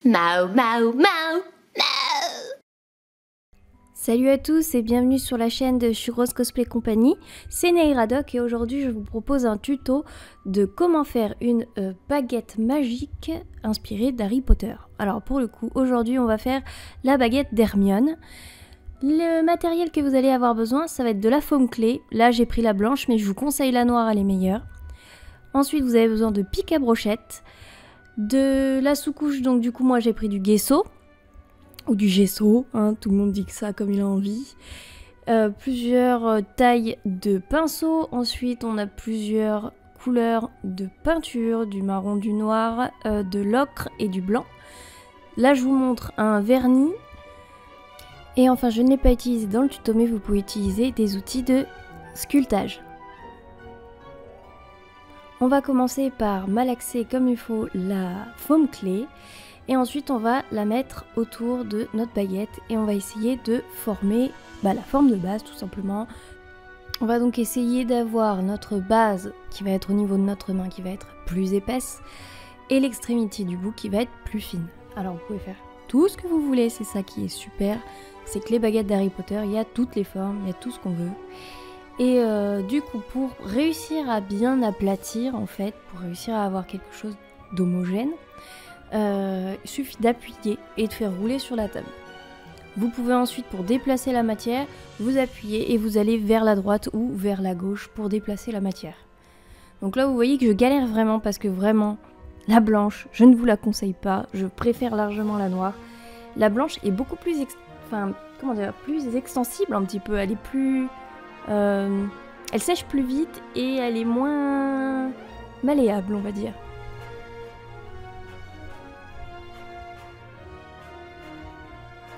Mao, Mao, Mao, Mao. Salut à tous et bienvenue sur la chaîne de Churros Cosplay Company, c'est Neyradoc et aujourd'hui je vous propose un tuto de comment faire une baguette magique inspirée d'Harry Potter. Alors pour le coup, aujourd'hui on va faire la baguette d'Hermione. Le matériel que vous allez avoir besoin, ça va être de la foam clé. Là j'ai pris la blanche mais je vous conseille la noire, elle est meilleure. Ensuite vous avez besoin de pic à brochette, de la sous-couche, donc du coup moi j'ai pris du gesso. Ou du gesso, hein, tout le monde dit que ça comme il a envie. Plusieurs tailles de pinceaux. Ensuite, on a plusieurs couleurs de peinture, du marron, du noir, de l'ocre et du blanc. Là, je vous montre un vernis. Et enfin, je ne l'ai pas utilisé dans le tuto, mais vous pouvez utiliser des outils de sculptage. On va commencer par malaxer comme il faut la foam clé. Et ensuite on va la mettre autour de notre baguette et on va essayer de former la forme de base tout simplement. On va donc essayer d'avoir notre base qui va être au niveau de notre main qui va être plus épaisse et l'extrémité du bout qui va être plus fine. Alors vous pouvez faire tout ce que vous voulez, c'est ça qui est super, c'est que les baguettes d'Harry Potter, il y a toutes les formes, il y a tout ce qu'on veut. Et du coup pour réussir à bien aplatir en fait, pour réussir à avoir quelque chose d'homogène, il suffit d'appuyer et de faire rouler sur la table. Vous pouvez ensuite, pour déplacer la matière, vous appuyez et vous allez vers la droite ou vers la gauche pour déplacer la matière. Donc là vous voyez que je galère vraiment parce que vraiment la blanche je ne vous la conseille pas, je préfère largement la noire. La blanche est beaucoup plus plus extensible un petit peu, elle est plus elle sèche plus vite et elle est moins malléable on va dire.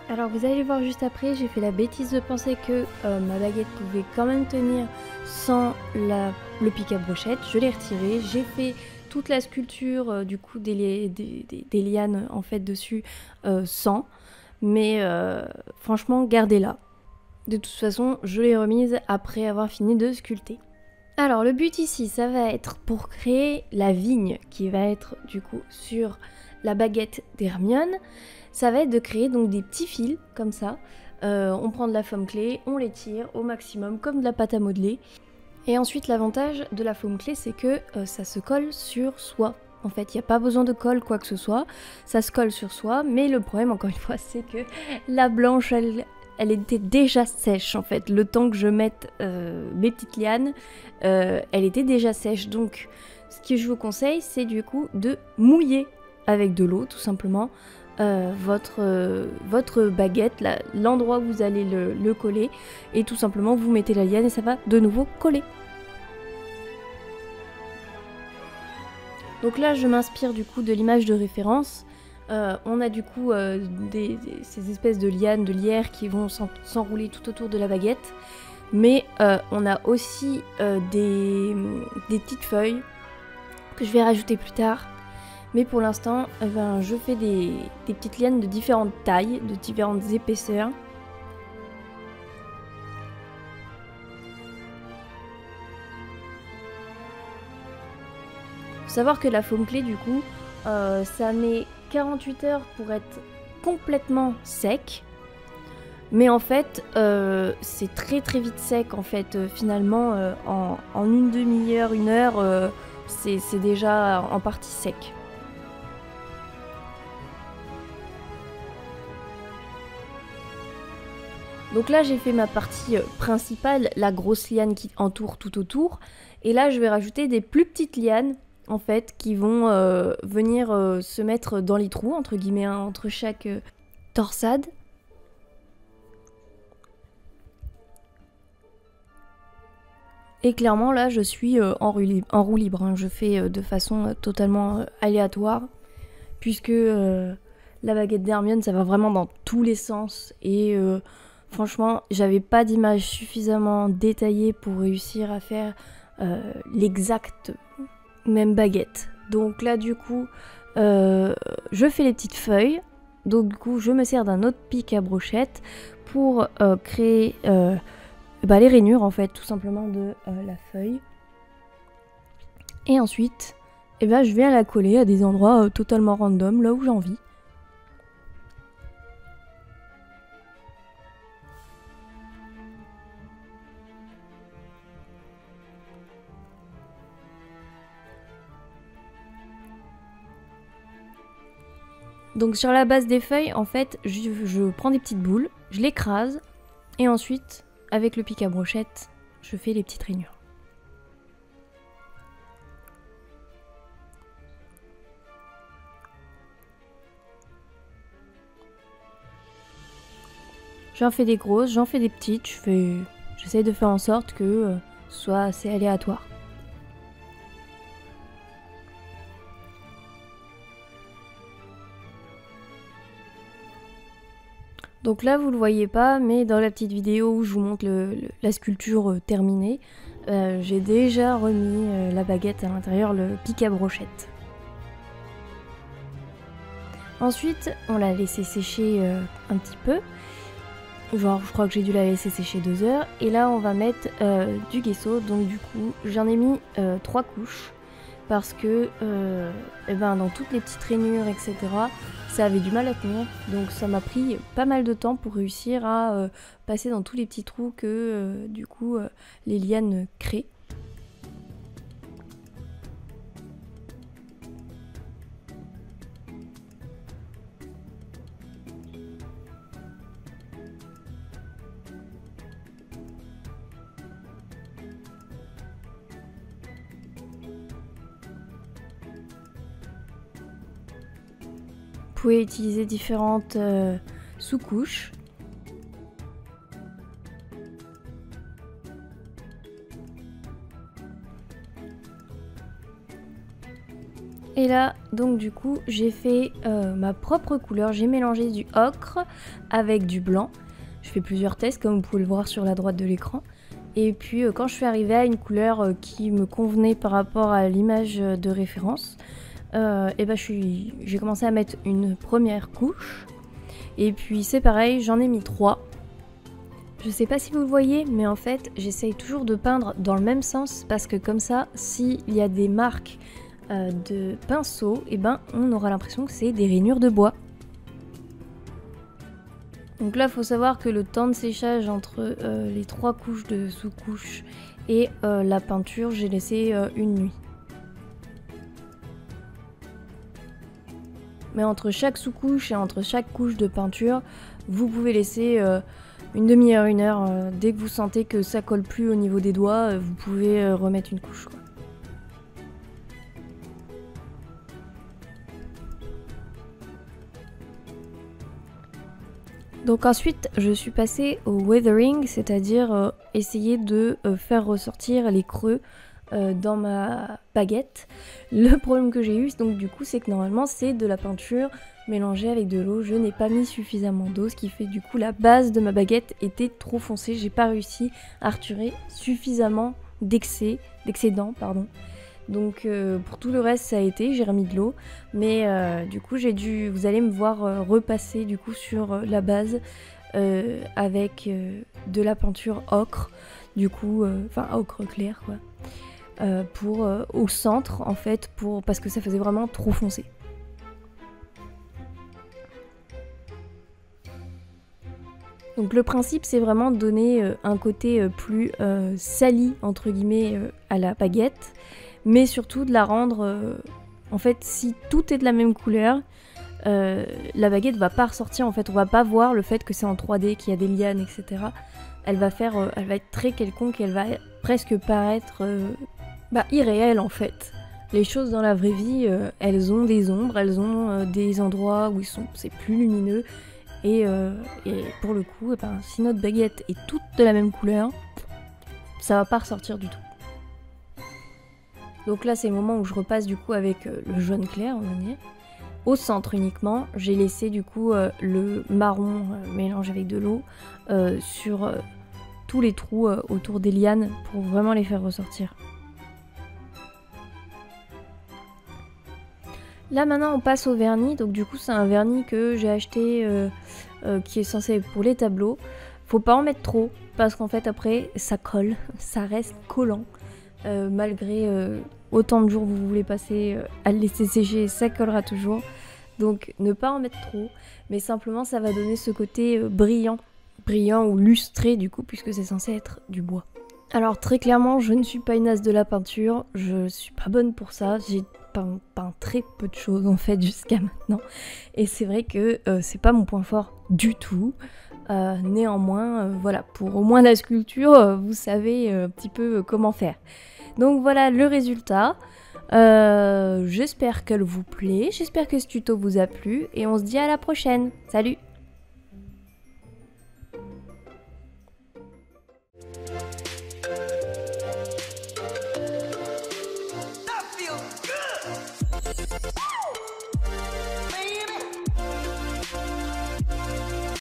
Alors vous allez voir juste après, j'ai fait la bêtise de penser que ma baguette pouvait quand même tenir sans le pic à brochette. Je l'ai retiré, j'ai fait toute la sculpture du coup des lianes en fait dessus sans. Mais franchement gardez-la. De toute façon je l'ai remise après avoir fini de sculpter. Alors le but ici ça va être pour créer la vigne qui va être du coup sur la baguette d'Hermione. Ça va être de créer donc des petits fils comme ça. On prend de la foam clé, on les tire au maximum comme de la pâte à modeler. Et ensuite l'avantage de la foam clé c'est que ça se colle sur soi. En fait il n'y a pas besoin de colle quoi que ce soit, ça se colle sur soi. Mais le problème encore une fois c'est que la blanche elle était déjà sèche en fait. Le temps que je mette mes petites lianes, elle était déjà sèche. Donc ce que je vous conseille c'est du coup de mouiller avec de l'eau tout simplement. Votre baguette, l'endroit où vous allez le coller, et tout simplement vous mettez la liane et ça va de nouveau coller. Donc là je m'inspire du coup de l'image de référence. On a du coup ces espèces de lianes, de lierre qui vont s'enrouler tout autour de la baguette, mais on a aussi des petites feuilles que je vais rajouter plus tard. Mais pour l'instant, je fais des petites lianes de différentes tailles, de différentes épaisseurs. Faut savoir que la foam clé, du coup, ça met 48 heures pour être complètement sec. Mais en fait, c'est très très vite sec. En fait, finalement, en une demi-heure, une heure, c'est déjà en partie sec. Donc là j'ai fait ma partie principale, la grosse liane qui entoure tout autour. Et là je vais rajouter des plus petites lianes en fait qui vont venir se mettre dans les trous entre guillemets hein, entre chaque torsade. Et clairement là je suis en roue libre, hein. Je fais de façon totalement aléatoire puisque la baguette d'Hermione ça va vraiment dans tous les sens et franchement, j'avais pas d'image suffisamment détaillée pour réussir à faire l'exacte même baguette. Donc là, du coup, je fais les petites feuilles. Donc du coup, je me sers d'un autre pic à brochette pour créer les rainures, en fait, tout simplement de la feuille. Et ensuite, je viens la coller à des endroits totalement random, là où j'ai envie. Donc sur la base des feuilles, en fait, je prends des petites boules, je l'écrase, et ensuite, avec le pic à brochette, je fais les petites rainures. J'en fais des grosses, j'en fais des petites, j'essaie de faire en sorte que ce soit assez aléatoire. Donc là vous le voyez pas, mais dans la petite vidéo où je vous montre la sculpture terminée, j'ai déjà remis la baguette à l'intérieur, le pic à brochette. Ensuite on l'a laissé sécher un petit peu, genre je crois que j'ai dû la laisser sécher 2 heures, et là on va mettre du gesso, donc du coup j'en ai mis 3 couches, parce que dans toutes les petites rainures etc, ça avait du mal à tenir, donc ça m'a pris pas mal de temps pour réussir à passer dans tous les petits trous que du coup les lianes créent. Vous pouvez utiliser différentes sous-couches. Et là, donc du coup, j'ai fait ma propre couleur. J'ai mélangé du ocre avec du blanc. Je fais plusieurs tests, comme vous pouvez le voir sur la droite de l'écran. Et puis, quand je suis arrivée à une couleur qui me convenait par rapport à l'image de référence, j'ai commencé à mettre une première couche. Et puis, c'est pareil, j'en ai mis 3. Je sais pas si vous le voyez, mais en fait, j'essaye toujours de peindre dans le même sens, parce que comme ça, s'il y a des marques de pinceau, on aura l'impression que c'est des rainures de bois. Donc là, il faut savoir que le temps de séchage entre les 3 couches de sous-couche et la peinture, j'ai laissé une nuit. Mais entre chaque sous-couche et entre chaque couche de peinture, vous pouvez laisser une demi-heure, 1 heure. Dès que vous sentez que ça colle plus au niveau des doigts, vous pouvez remettre une couche, quoi. Donc ensuite, je suis passée au weathering, c'est-à-dire essayer de faire ressortir les creux dans ma baguette. Le problème que j'ai eu, donc du coup, c'est que normalement c'est de la peinture mélangée avec de l'eau. Je n'ai pas mis suffisamment d'eau, ce qui fait du coup la base de ma baguette était trop foncée. J'ai pas réussi à retirer suffisamment d'excédent, pardon. Donc pour tout le reste ça a été, j'ai remis de l'eau, mais du coup vous allez me voir repasser du coup sur la base avec de la peinture ocre, du coup, enfin ocre clair quoi, au centre en fait, parce que ça faisait vraiment trop foncé. Donc le principe c'est vraiment de donner un côté plus sali entre guillemets à la baguette, mais surtout de la rendre, en fait si tout est de la même couleur, la baguette va pas ressortir, en fait on va pas voir le fait que c'est en 3D, qu'il y a des lianes etc. Elle va être très quelconque, elle va presque paraître irréelle en fait. Les choses dans la vraie vie, elles ont des ombres, elles ont des endroits où c'est plus lumineux. Et pour le coup, si notre baguette est toute de la même couleur, ça va pas ressortir du tout. Donc là, c'est le moment où je repasse du coup avec le jaune clair, on va dire. Au centre uniquement, j'ai laissé du coup le marron mélangé avec de l'eau sur tous les trous autour des lianes pour vraiment les faire ressortir. Là maintenant on passe au vernis, donc du coup c'est un vernis que j'ai acheté qui est censé être pour les tableaux. Faut pas en mettre trop parce qu'en fait après ça colle, ça reste collant. Malgré autant de jours que vous voulez passer à le laisser sécher, ça collera toujours. Donc ne pas en mettre trop, mais simplement ça va donner ce côté brillant ou lustré du coup puisque c'est censé être du bois. Alors très clairement je ne suis pas une as de la peinture, je suis pas bonne pour ça, j'ai peint très peu de choses en fait jusqu'à maintenant. Et c'est vrai que c'est pas mon point fort du tout. Néanmoins, voilà, pour au moins la sculpture, vous savez un petit peu comment faire. Donc voilà le résultat. J'espère qu'elle vous plaît, j'espère que ce tuto vous a plu et on se dit à la prochaine. Salut!